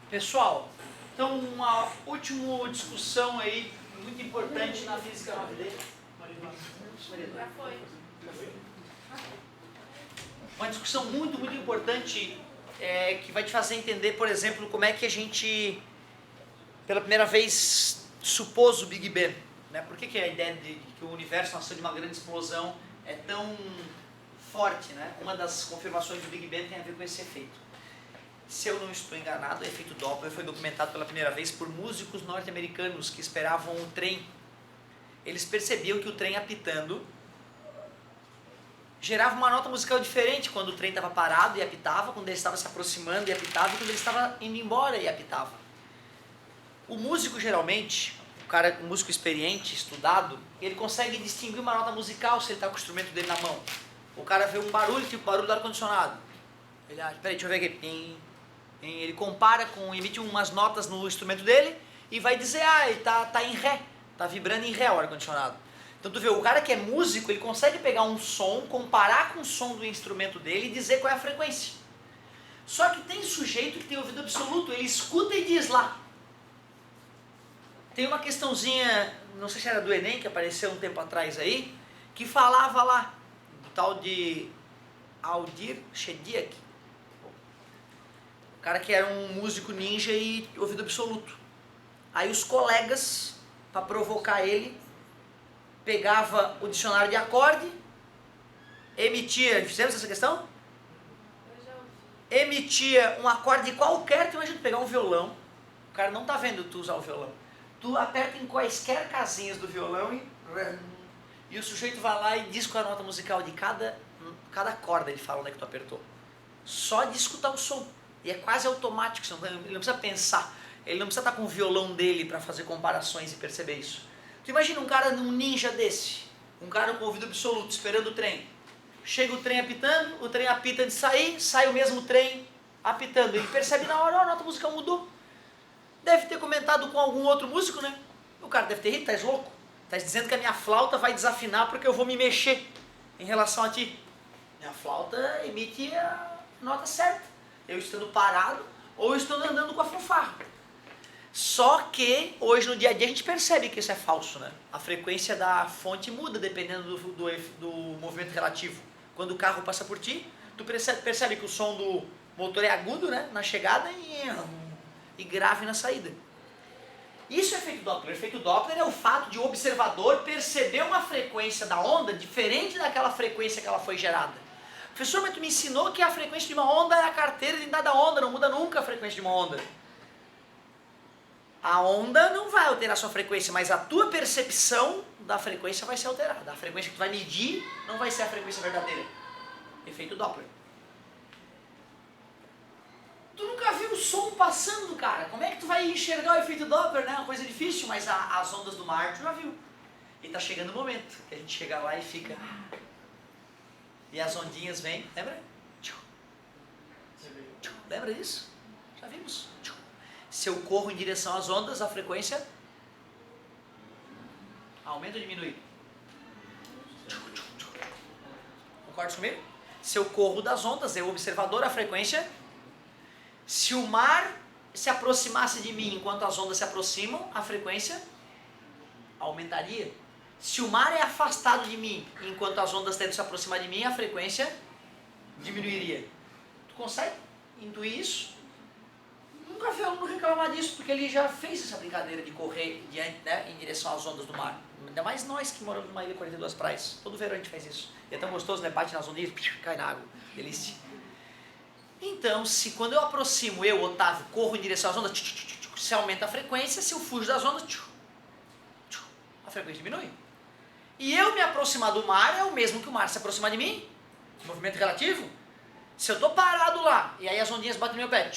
Pessoal, então uma última discussão aí, muito importante na física 9D. Já foi. Uma discussão muito importante que vai te fazer entender, por exemplo, como é que a gente, pela primeira vez, supôs o Big Bang. Né? Por que a ideia de que o universo nasceu de uma grande explosão é tão forte? Né? Uma das confirmações do Big Bang tem a ver com esse efeito. Se eu não estou enganado, o efeito Doppler foi documentado pela primeira vez por músicos norte-americanos que esperavam um trem. Eles percebiam que o trem apitando gerava uma nota musical diferente quando o trem estava parado e apitava, quando ele estava se aproximando e apitava, e quando ele estava indo embora e apitava. O músico geralmente, o músico experiente, estudado, ele consegue distinguir uma nota musical se ele está com o instrumento dele na mão. O cara vê um barulho, tipo barulho do ar-condicionado. Ele acha, peraí, deixa eu ver aqui. Ele compara emite umas notas no instrumento dele e vai dizer, ele tá em ré, tá vibrando em ré o ar-condicionado. Então tu vê, o cara que é músico, ele consegue pegar um som, comparar com o som do instrumento dele e dizer qual é a frequência. Só que tem sujeito que tem ouvido absoluto, ele escuta e diz lá. Tem uma questãozinha, não sei se era do Enem, que apareceu um tempo atrás aí, que falava lá, do tal de Aldir Shediac. O cara que era um músico ninja e ouvido absoluto. Aí os colegas, para provocar ele, pegava o dicionário de acorde, emitia, fizemos essa questão? Eu já ouvi. Emitia um acorde qualquer, tu imagina pegar um violão, o cara não tá vendo tu usar o violão. Tu aperta em quaisquer casinhas do violão e o sujeito vai lá e diz qual é a nota musical de cada corda, ele fala onde é que tu apertou. Só de escutar o som. E é quase automático, ele não precisa pensar. Ele não precisa estar com o violão dele para fazer comparações e perceber isso. Tu imagina um cara, um ninja desse, um cara com ouvido absoluto, esperando o trem. Chega o trem apitando, o trem apita de sair, sai o mesmo trem apitando. Ele percebe na hora, a nota musical mudou. Deve ter comentado com algum outro músico, né? O cara deve ter rido, tá louco? Tá dizendo que a minha flauta vai desafinar porque eu vou me mexer em relação a ti. Minha flauta emite a nota certa. Eu estando parado ou estando andando com a fanfarra. Só que hoje no dia a dia a gente percebe que isso é falso, né? A frequência da fonte muda dependendo do movimento relativo. Quando o carro passa por ti, tu percebe que o som do motor é agudo, né? Na chegada e grave na saída. Isso é efeito Doppler. O efeito Doppler é o fato de o observador perceber uma frequência da onda diferente daquela frequência que ela foi gerada. Professor, mas tu me ensinou que a frequência de uma onda é a carteira de identidade da onda, não muda nunca a frequência de uma onda. A onda não vai alterar a sua frequência, mas a tua percepção da frequência vai ser alterada. A frequência que tu vai medir não vai ser a frequência verdadeira. Efeito Doppler. Tu nunca viu o som passando, cara. Como é que tu vai enxergar o efeito Doppler, né? É uma coisa difícil, mas as ondas do mar tu já viu. E tá chegando o momento que a gente chega lá e fica... E as ondinhas vêm, lembra? Lembra disso? Já vimos. Se eu corro em direção às ondas, a frequência aumenta ou diminui? Concorda comigo? Se eu corro das ondas, eu observador, a frequência... Se o mar se aproximasse de mim enquanto as ondas se aproximam, a frequência aumentaria. Se o mar é afastado de mim enquanto as ondas tentam se aproximar de mim, a frequência diminuiria. Tu consegue intuir isso? Nunca vi aluno reclamar disso, porque ele já fez essa brincadeira de correr em direção às ondas do mar. Ainda mais nós que moramos numa ilha de 42 praias. Todo verão a gente faz isso. E é tão gostoso, né? Bate nas ondinhas, cai na água. Delícia. Então, se quando eu aproximo, eu, Otávio, corro em direção às ondas, se aumenta a frequência, se eu fujo das ondas, a frequência diminui. E eu me aproximar do mar é o mesmo que o mar se aproximar de mim, movimento relativo. Se eu estou parado lá, e aí as ondinhas batem no meu pé,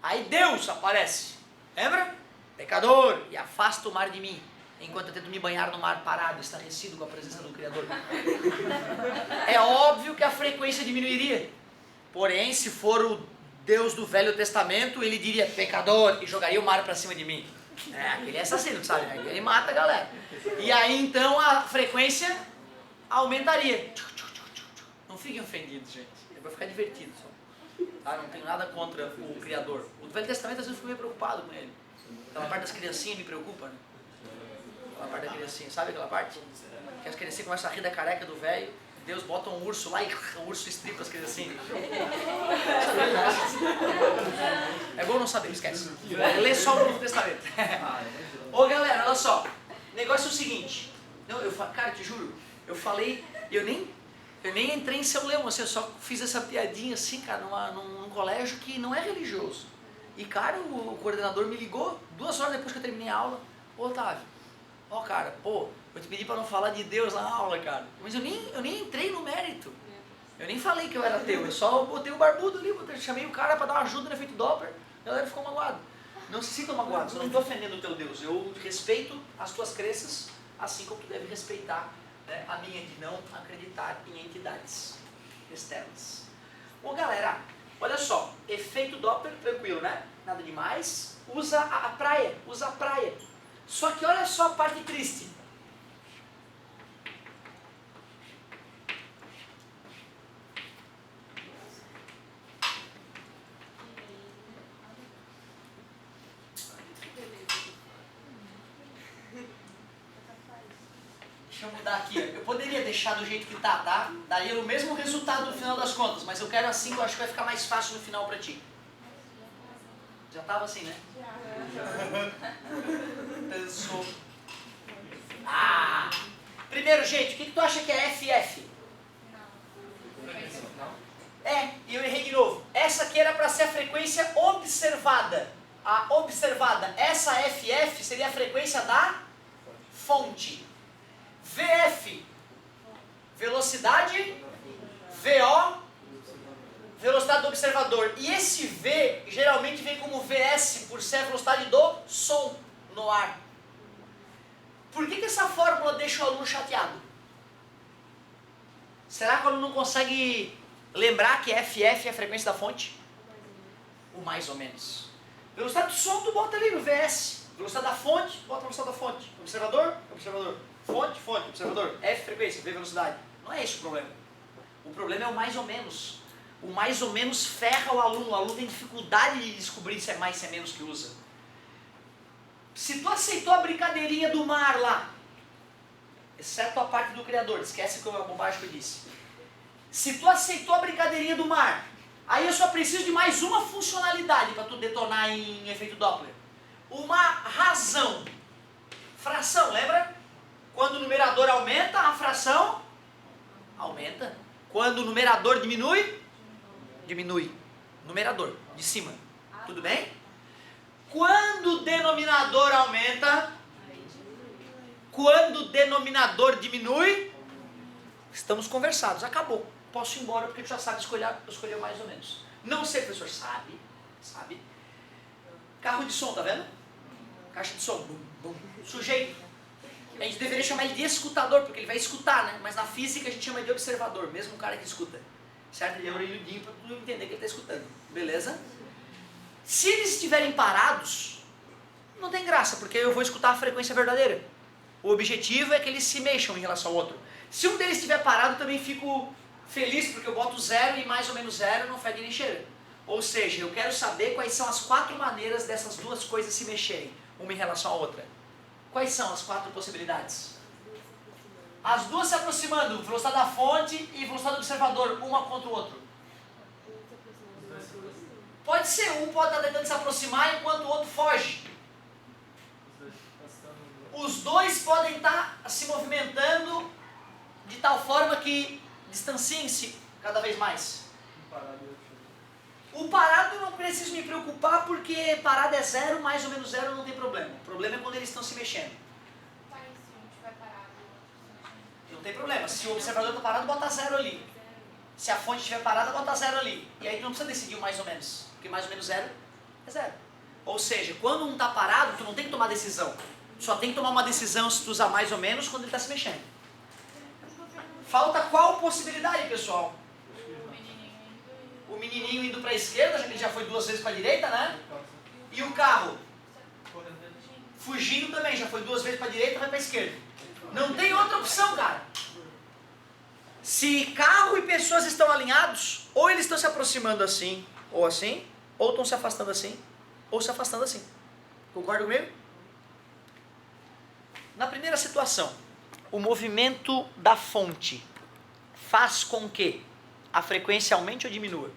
aí Deus aparece, lembra? Pecador, e afasta o mar de mim. Enquanto eu tento me banhar no mar parado, estarrecido com a presença do Criador. É óbvio que a frequência diminuiria. Porém, se for o Deus do Velho Testamento, ele diria, pecador, e jogaria o mar para cima de mim. Aquele é assassino, sabe? Ele mata a galera. E aí, então, a frequência aumentaria. Não fiquem ofendidos, gente. Vai ficar divertido só. Tá? Não tenho nada contra o Criador. O Velho Testamento às vezes eu fico meio preocupado com ele. Aquela parte das criancinhas me preocupa, né? Aquela parte da criancinha, sabe aquela parte? Que as criancinhas começam a rir da careca do velho, Deus bota um urso lá e o urso estripa as criancinhas. É bom não saber, esquece. Lê só o Novo Testamento. Ô galera, olha só. O negócio é o seguinte. Não, cara, te juro, eu falei, eu nem entrei em São Leão, assim, eu só fiz essa piadinha assim, cara, num colégio que não é religioso. E cara, o coordenador me ligou 2 horas depois que eu terminei a aula. Ô Otávio, ó cara, pô, eu te pedi pra não falar de Deus na aula, cara. Mas eu nem entrei no mérito. Eu nem falei que eu era ateu, eu só botei o barbudo ali, chamei o cara pra dar uma ajuda no efeito Doppler, a galera ficou magoada. Não se sintam magoados, eu não estou ofendendo o teu Deus, eu respeito as tuas crenças, assim como tu deve respeitar, né, a minha de não acreditar em entidades externas. Bom galera, olha só, efeito Doppler, tranquilo, né? Nada demais. Usa a praia. Só que olha só a parte triste. Deixa eu mudar aqui. Eu poderia deixar do jeito que tá? Daria o mesmo resultado no final das contas, mas eu quero assim que eu acho que vai ficar mais fácil no final pra ti. Já tava assim, né? Pensou. Primeiro, gente, o que tu acha que é FF? E eu errei de novo. Essa aqui era para ser a frequência observada. A observada. Essa FF seria a frequência da fonte. VF, velocidade. VO, velocidade do observador. E esse V geralmente vem como VS, por ser a velocidade do som no ar. Por que essa fórmula deixa o aluno chateado? Será que o aluno não consegue lembrar que FF é a frequência da fonte? Ou mais ou menos. Velocidade do som tu bota ali no VS. Velocidade da fonte, bota a velocidade da fonte. Observador, observador. Fonte, fonte, observador. F frequência, V velocidade. Não é esse o problema. O problema é o mais ou menos. O mais ou menos ferra o aluno tem dificuldade de descobrir se é mais, se é menos que usa. Se tu aceitou a brincadeirinha do mar lá, exceto a parte do Criador, esquece que é uma bobagem que eu disse. Se tu aceitou a brincadeirinha do mar, aí eu só preciso de mais uma funcionalidade para tu detonar em efeito Doppler. Uma razão. Fração, lembra? Quando o numerador aumenta, a fração aumenta. Quando o numerador diminui, diminui. Numerador, de cima. Tudo bem? Quando o denominador aumenta, quando o denominador diminui, estamos conversados. Acabou. Posso ir embora porque tu já sabe escolher mais ou menos. Não sei, professor. Sabe. Carro de som, tá vendo? Caixa de som. Bum, bum. Sujeito. A gente deveria chamar ele de escutador, porque ele vai escutar, né? Mas na física a gente chama ele de observador, mesmo o cara que escuta. Certo? Ele é orelhudinho para tu entender que ele está escutando. Beleza? Se eles estiverem parados, não tem graça, porque eu vou escutar a frequência verdadeira. O objetivo é que eles se mexam em relação ao outro. Se um deles estiver parado, eu também fico feliz, porque eu boto 0 e mais ou menos 0 não fede nem cheira. Ou seja, eu quero saber quais são as 4 maneiras dessas duas coisas se mexerem, uma em relação à outra. Quais são as 4 possibilidades? As duas se aproximando, velocidade da fonte e velocidade do observador, uma contra o outro. Pode ser, um pode estar tentando se aproximar enquanto o outro foge. Os dois podem estar se movimentando de tal forma que distanciem-se cada vez mais. O parado eu não preciso me preocupar porque parado é 0, mais ou menos 0 não tem problema. O problema é quando eles estão se mexendo. Não tem problema. Se o observador está parado, bota 0 ali. Se a fonte estiver parada, bota 0 ali. E aí tu não precisa decidir o mais ou menos. Porque mais ou menos 0 é 0. Ou seja, quando um está parado, tu não tem que tomar decisão. Tu só tem que tomar uma decisão se tu usar mais ou menos quando ele está se mexendo. Falta qual possibilidade, pessoal? O menininho indo para a esquerda, já que ele já foi 2 vezes para a direita, né? E o carro? Fugindo também, já foi 2 vezes para a direita, vai para a esquerda. Não tem outra opção, cara. Se carro e pessoas estão alinhados, ou eles estão se aproximando assim, ou assim, ou estão se afastando assim, ou se afastando assim. Concorda comigo? Na primeira situação, o movimento da fonte faz com que a frequência aumente ou diminua?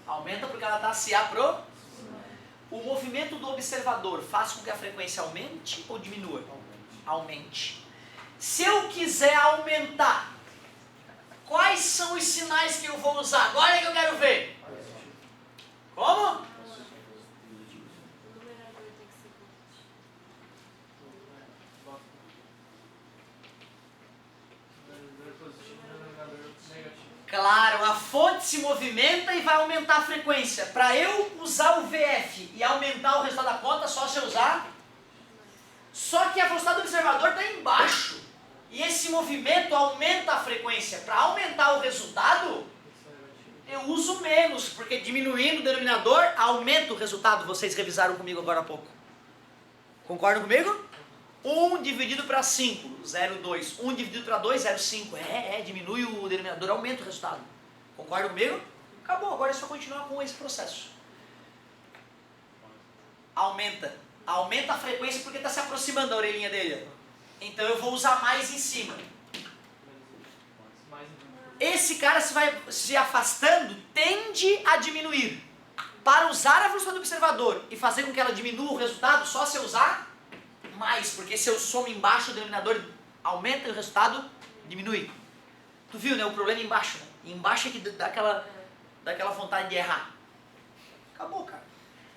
Aumenta porque ela está se aproximando. O movimento do observador faz com que a frequência aumente ou diminua? Aumente. Se eu quiser aumentar, quais são os sinais que eu vou usar? Agora é que eu quero ver. Como? Claro, a fonte se movimenta e vai aumentar a frequência. Para eu usar o VF e aumentar o resultado da conta, só se eu usar. Só que a velocidade do observador está embaixo. E esse movimento aumenta a frequência. Para aumentar o resultado, eu uso menos, porque diminuindo o denominador, aumenta o resultado. Vocês revisaram comigo agora há pouco. Concordam comigo? 1 dividido para 5, 0,2. 1 dividido para 2, 0,5. Diminui o denominador, aumenta o resultado. Concorda comigo? Acabou, agora é só continuar com esse processo. Aumenta a frequência porque está se aproximando da orelhinha dele. Então eu vou usar mais em cima. Esse cara se afastando tende a diminuir. Para usar a velocidade do observador e fazer com que ela diminua o resultado, só se eu usar mais, porque se eu somo embaixo o denominador aumenta e o resultado diminui. Tu viu, né? O problema é embaixo, né? E embaixo é que dá aquela vontade de errar. Acabou, cara.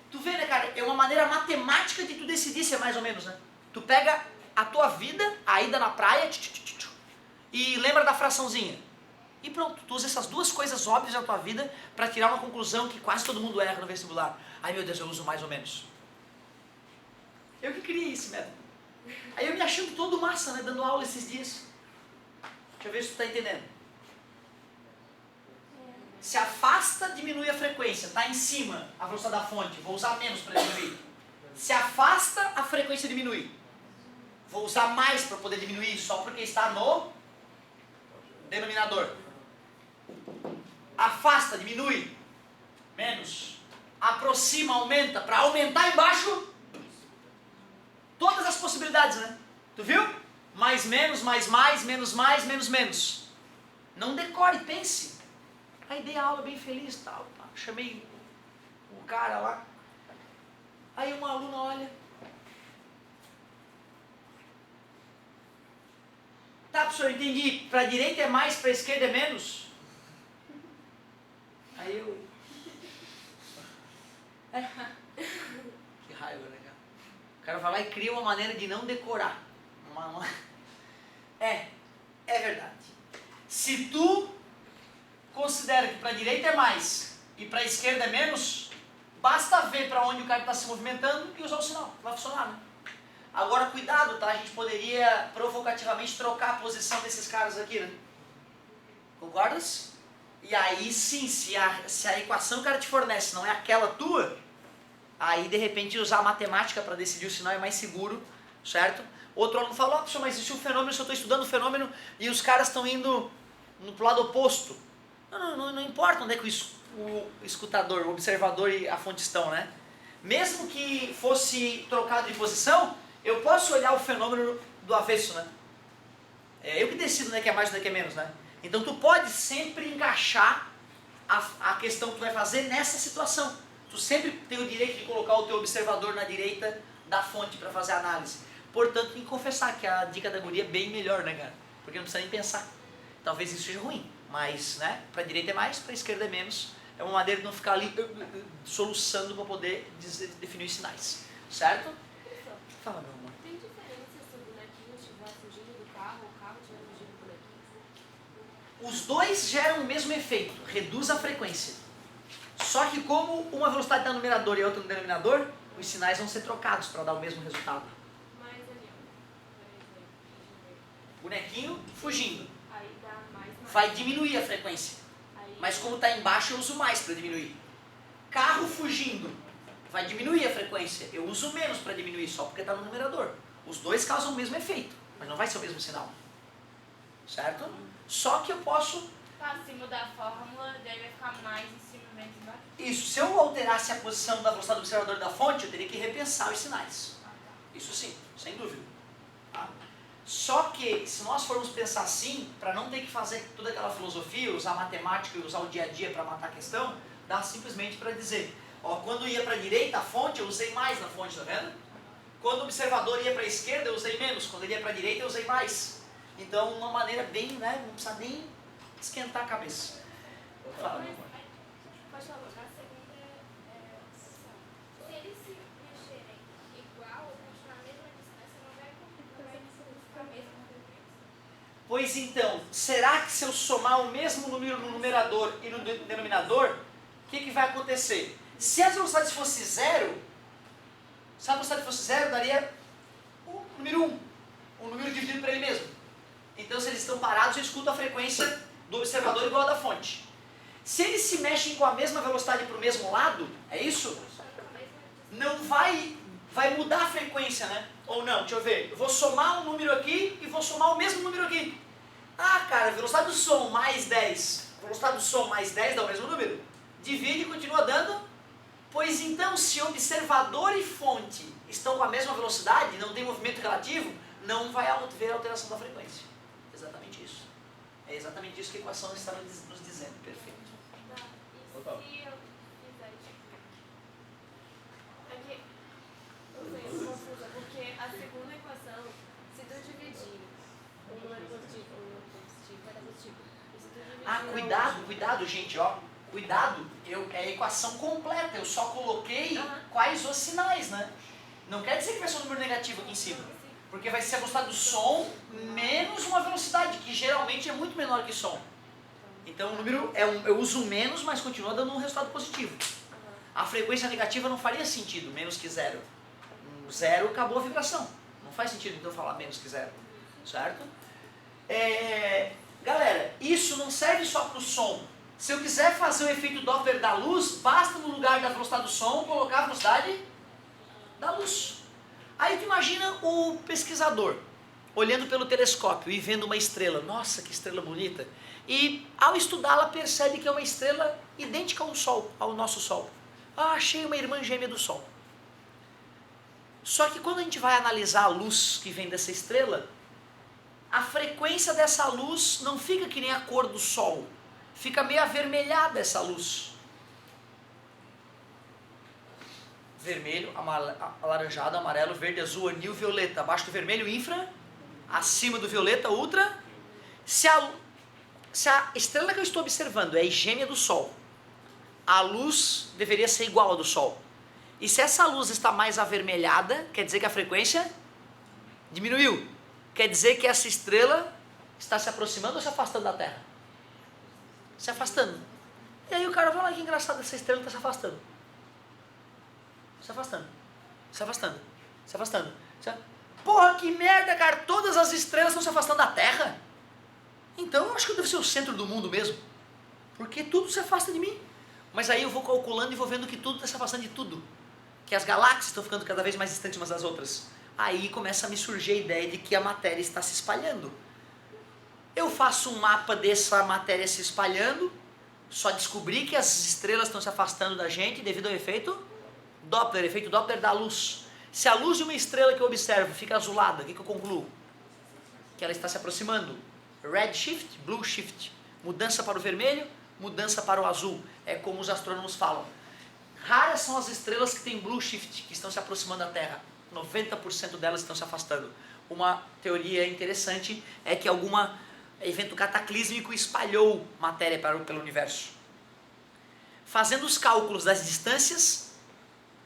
Tu vê, né, cara? É uma maneira matemática de tu decidir se é mais ou menos, né? Tu pega a tua vida, a ida na praia, e lembra da fraçãozinha. E pronto, tu usa essas duas coisas óbvias na tua vida para tirar uma conclusão que quase todo mundo erra no vestibular. Ai meu Deus, eu uso mais ou menos. Eu que criei esse método. Aí eu me achando todo massa, né, dando aula esses dias. Deixa eu ver se tu tá entendendo. Se afasta, diminui a frequência. Está em cima a velocidade da fonte, vou usar menos para diminuir. Se afasta, a frequência diminui. Vou usar mais para poder diminuir, só porque está no denominador. Afasta, diminui. Menos. Aproxima, aumenta. Para aumentar embaixo, todas as possibilidades, né? Tu viu? Mais, menos, mais, menos, menos, menos. Não decore, pense. Aí dei a aula bem feliz, tal. Chamei o cara lá. Aí uma aluna olha. Tá, professor, entendi. Para a direita é mais, para a esquerda é menos? Aí eu... Que raiva, né, cara? O cara vai lá e cria uma maneira de não decorar. É verdade. Se tu considera que para a direita é mais e para a esquerda é menos, basta ver para onde o cara está se movimentando e usar o sinal. Vai funcionar, né? Agora, cuidado, tá? A gente poderia provocativamente trocar a posição desses caras aqui, né? Concordas? E aí sim, se a equação que o cara te fornece não é aquela tua, aí de repente usar a matemática para decidir o sinal é mais seguro, certo? Outro aluno falou, professor, mas e se o fenômeno, se eu estou estudando o fenômeno e os caras estão indo pro lado oposto? Não importa onde é que o escutador, o observador e a fonte estão, né? Mesmo que fosse trocado de posição, eu posso olhar o fenômeno do avesso, né? É eu que decido onde é que é mais e onde é que é menos, né? Então tu pode sempre encaixar a questão que tu vai fazer nessa situação. Tu sempre tem o direito de colocar o teu observador na direita da fonte para fazer a análise. Portanto, tem que confessar que a dica da guria é bem melhor, né, cara? Porque não precisa nem pensar. Talvez isso seja ruim, mas, né, para a direita é mais, para a esquerda é menos. É uma maneira de não ficar ali soluçando para poder definir os sinais. Certo? Fala, meu amor. Tem diferença se o bonequinho estiver fugindo do carro ou o carro estiver fugindo do bonequinho? Os dois geram o mesmo efeito, reduz a frequência. Só que como uma velocidade está no numerador e outra no denominador, os sinais vão ser trocados para dar o mesmo resultado. Mas ali, ó. Bonequinho fugindo. Aí dá mais. Vai diminuir a frequência. Aí, Mas como está embaixo, eu uso mais para diminuir. Carro fugindo. Vai diminuir a frequência. Eu uso menos para diminuir, só porque está no numerador. Os dois causam o mesmo efeito, mas não vai ser o mesmo sinal. Certo? Só que eu posso tá acima da fórmula, daí vai ficar mais em cima, menos embaixo. Isso, se eu alterasse a posição da velocidade do observador e da fonte, eu teria que repensar os sinais. Isso sim, sem dúvida. Tá? Só que, se nós formos pensar assim, para não ter que fazer toda aquela filosofia, usar matemática e usar o dia a dia para matar a questão, dá simplesmente para dizer, ó, quando ia para a direita a fonte, eu usei mais na fonte, tá vendo? Quando o observador ia para a esquerda, eu usei menos. Quando ele ia para a direita, eu usei mais. Então, uma maneira bem, né, não precisa nem esquentar a cabeça. Fala, meu amor. Pode falar. A segunda se eles se mexerem igual ou continuar a mesma distância, não vai ficar a mesma frequência. Pois então, será que se eu somar o mesmo número no numerador e no denominador, o que vai acontecer? Se as velocidades fossem zero, se a velocidade fosse zero, daria o número 1, um número dividido por ele mesmo. Então, se eles estão parados, eu escuto a frequência do observador igual a da fonte. Se eles se mexem com a mesma velocidade para o mesmo lado, é isso? Não vai mudar a frequência, né? Ou não? Deixa eu ver. Eu vou somar um número aqui e vou somar o mesmo número aqui. Ah, cara, velocidade do som mais 10. Velocidade do som mais 10 dá o mesmo número. Divide e continua dando. Pois então, se observador e fonte estão com a mesma velocidade, não tem movimento relativo, não vai haver alteração da frequência. Exatamente isso. É exatamente isso que a equação está nos dizendo. Perfeito. Tá. E Opa. se eu fizer tipo. Aqui, não sei, eu tô confusa, porque a segunda equação, se tu dividir um número positivo, vai dar positivo. E se tu dividir Ah, cuidado, gente, ó. Cuidado, é a equação completa, eu só coloquei quais os sinais, né? Não quer dizer que vai ser um número negativo aqui em cima. Porque vai ser a velocidade do som menos uma velocidade, que geralmente é muito menor que som. Então o número, eu uso menos, mas continua dando um resultado positivo. A frequência negativa não faria sentido, menos que zero. Zero acabou a vibração. Não faz sentido então falar menos que zero. Certo? Galera, isso não serve só para o som. Se eu quiser fazer o efeito Doppler da luz, basta no lugar da velocidade do som colocar a velocidade da luz. Aí tu imagina o pesquisador olhando pelo telescópio e vendo uma estrela. Nossa, que estrela bonita. E ao estudá-la percebe que é uma estrela idêntica ao Sol, ao nosso Sol. Ah, achei uma irmã gêmea do Sol. Só que quando a gente vai analisar a luz que vem dessa estrela, a frequência dessa luz não fica que nem a cor do Sol. Fica meio avermelhada essa luz. Vermelho, alaranjado, amarelo, verde, azul, anil, violeta. Abaixo do vermelho, infra. Acima do violeta, ultra. Se a estrela que eu estou observando é gêmea do Sol, a luz deveria ser igual à do Sol. E se essa luz está mais avermelhada, quer dizer que a frequência diminuiu. Quer dizer que essa estrela está se aproximando ou se afastando da Terra? Se afastando. E aí o cara vai lá, que engraçado, essa estrela está se afastando. Se afastando. Se afastando. Se afastando. Porra, que merda, cara. Todas as estrelas estão se afastando da Terra. Então eu acho que eu devo ser o centro do mundo mesmo. Porque tudo se afasta de mim. Mas aí eu vou calculando e vou vendo que tudo está se afastando de tudo. Que as galáxias estão ficando cada vez mais distantes umas das outras. Aí começa a me surgir a ideia de que a matéria está se espalhando. Eu faço um mapa dessa matéria se espalhando, só descobri que as estrelas estão se afastando da gente devido ao efeito Doppler da luz. Se a luz de uma estrela que eu observo fica azulada, o que eu concluo? Que ela está se aproximando. Red shift, blue shift. Mudança para o vermelho, mudança para o azul. É como os astrônomos falam. Raras são as estrelas que têm blue shift, que estão se aproximando da Terra. 90% delas estão se afastando. Uma teoria interessante é que algum evento cataclísmico espalhou matéria pelo universo. Fazendo os cálculos das distâncias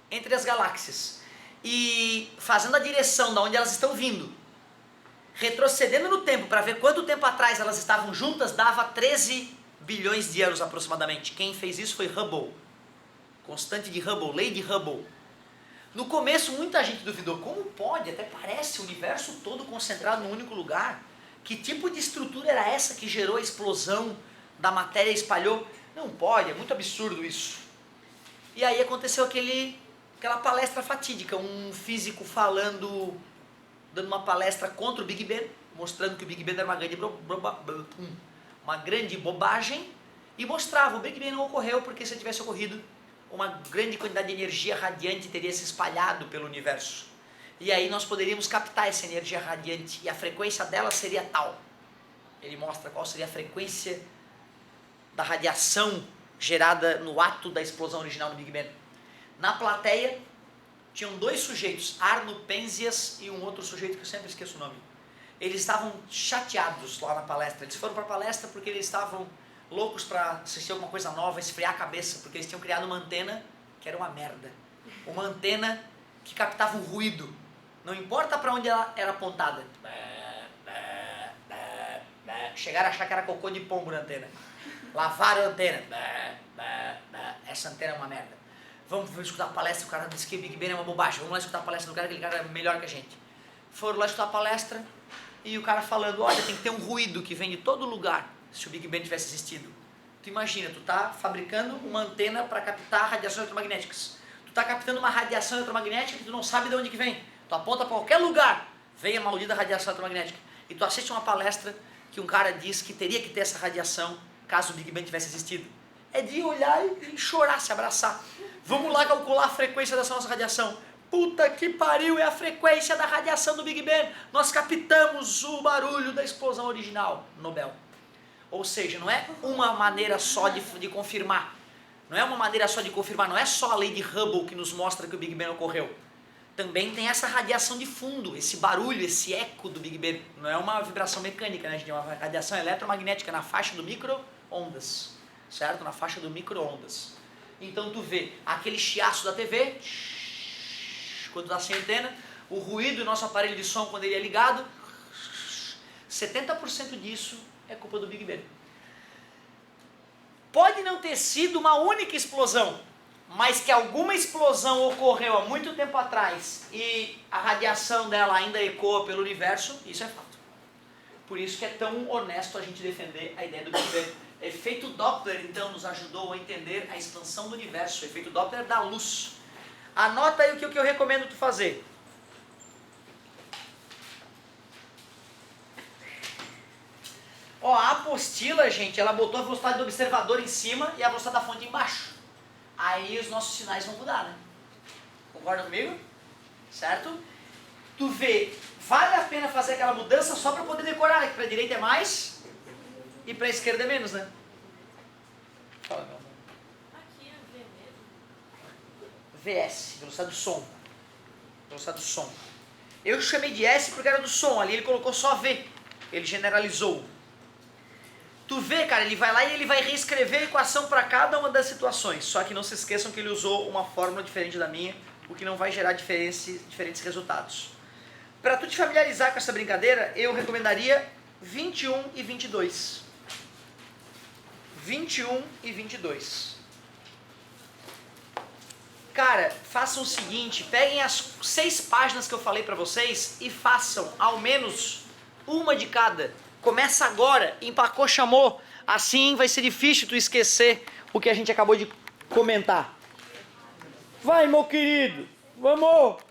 entre as galáxias e fazendo a direção de onde elas estão vindo, retrocedendo no tempo para ver quanto tempo atrás elas estavam juntas, dava 13 bilhões de anos aproximadamente. Quem fez isso foi Hubble. Constante de Hubble, lei de Hubble. No começo muita gente duvidou, como pode? Até parece o universo todo concentrado num único lugar. Que tipo de estrutura era essa que gerou a explosão da matéria e espalhou? Não pode, é muito absurdo isso. E aí aconteceu aquela palestra fatídica, um físico dando uma palestra contra o Big Bang, mostrando que o Big Bang era uma grande bobagem e mostrava, o Big Bang não ocorreu porque se tivesse ocorrido, uma grande quantidade de energia radiante teria se espalhado pelo universo. E aí nós poderíamos captar essa energia radiante e a frequência dela seria tal. Ele mostra qual seria a frequência da radiação gerada no ato da explosão original do Big Bang. Na plateia tinham dois sujeitos, Arno Penzias e um outro sujeito que eu sempre esqueço o nome. Eles estavam chateados lá na palestra. Eles foram para a palestra porque eles estavam loucos para assistir alguma coisa nova, esfriar a cabeça, porque eles tinham criado uma antena que era uma merda. Uma antena que captava o ruído. Não importa para onde ela era apontada. Chegaram a achar que era cocô de pombo na antena. Lavaram a antena. Essa antena é uma merda. Vamos escutar a palestra, o cara disse que o Big Bang é uma bobagem. Vamos lá escutar a palestra do cara, aquele cara é melhor que a gente. Foram lá escutar a palestra e o cara falando, olha, tem que ter um ruído que vem de todo lugar se o Big Bang tivesse existido. Tu imagina, tu tá fabricando uma antena para captar radiações eletromagnéticas. Tu tá captando uma radiação eletromagnética que tu não sabe de onde que vem. Tu aponta para qualquer lugar, vem a maldita radiação eletromagnética. E tu assiste uma palestra que um cara diz que teria que ter essa radiação caso o Big Bang tivesse existido. É de olhar e chorar, se abraçar. Vamos lá calcular a frequência dessa nossa radiação. Puta que pariu, é a frequência da radiação do Big Bang. Nós captamos o barulho da explosão original. Nobel. Ou seja, não é uma maneira só de confirmar. Não é uma maneira só de confirmar. Não é só a lei de Hubble que nos mostra que o Big Bang ocorreu. Também tem essa radiação de fundo, esse barulho, esse eco do Big Bang. Não é uma vibração mecânica, né? É uma radiação eletromagnética na faixa do micro-ondas. Certo? Na faixa do micro-ondas. Então tu vê aquele chiaço da TV, quando está sem antena, o ruído do nosso aparelho de som quando ele é ligado, 70% disso é culpa do Big Bang. Pode não ter sido uma única explosão, mas que alguma explosão ocorreu há muito tempo atrás e a radiação dela ainda ecoa pelo universo, isso é fato. Por isso que é tão honesto a gente defender a ideia do Big Bang. Efeito Doppler, então, nos ajudou a entender a expansão do universo. O efeito Doppler da luz. Anota aí o que eu recomendo tu fazer. Ó, a apostila, gente, ela botou a velocidade do observador em cima e a velocidade da fonte embaixo. Aí os nossos sinais vão mudar, né? Concorda comigo? Certo? Tu vê, vale a pena fazer aquela mudança só para poder decorar, né? Que para a direita é mais e para a esquerda é menos, né? Fala, meu amor. Aqui é V mesmo. VS, velocidade do som. Velocidade do som. Eu chamei de S porque era do som, ali ele colocou só V. Ele generalizou. Tu vê, cara, ele vai lá e ele vai reescrever a equação para cada uma das situações. Só que não se esqueçam que ele usou uma fórmula diferente da minha, o que não vai gerar diferentes resultados. Para tu te familiarizar com essa brincadeira, eu recomendaria 21 e 22. 21 e 22. Cara, façam o seguinte, peguem as 6 páginas que eu falei para vocês e façam ao menos uma de cada. Começa agora, empacou, chamou. Assim vai ser difícil tu esquecer o que a gente acabou de comentar. Vai, meu querido, vamos!